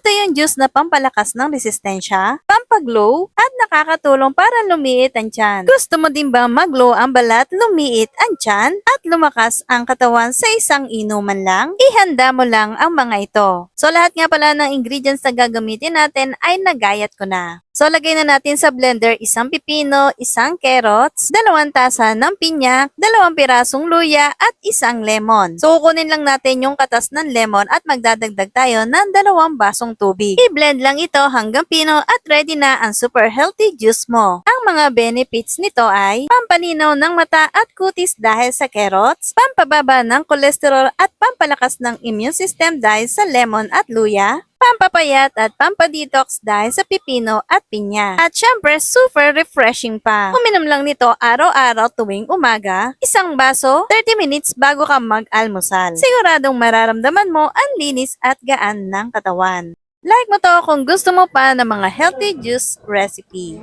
Ito yung juice na pampalakas ng resistensya, pampaglow, at nakakatulong para lumiit ang tiyan. Gusto mo din ba maglow ang balat, lumiit ang tiyan, at lumakas ang katawan sa isang inuman lang? Ihanda mo lang ang mga ito. So lahat nga pala ng ingredients na gagamitin natin ay nagayat ko na. So, lagay na natin sa blender isang pipino, isang carrots, 2 tasa ng pinya, 2 pirasong luya, at isang lemon. So, kukunin lang natin yung katas ng lemon at magdadagdag tayo ng 2 basong tubig. I-blend lang ito hanggang pino at ready na ang super healthy juice mo. Ang mga benefits nito ay pampaninaw ng mata at kutis dahil sa carrots, pampababa ng kolesterol at pampalakas ng immune system dahil sa lemon at luya, pampapayat at pampadetox dahil sa pipino at pinya. At syempre, super refreshing pa. Uminom lang nito araw-araw tuwing umaga, isang baso, 30 minutes bago ka mag-almusal. Siguradong mararamdaman mo ang linis at gaan ng katawan. Like mo to kung gusto mo pa ng mga healthy juice recipe.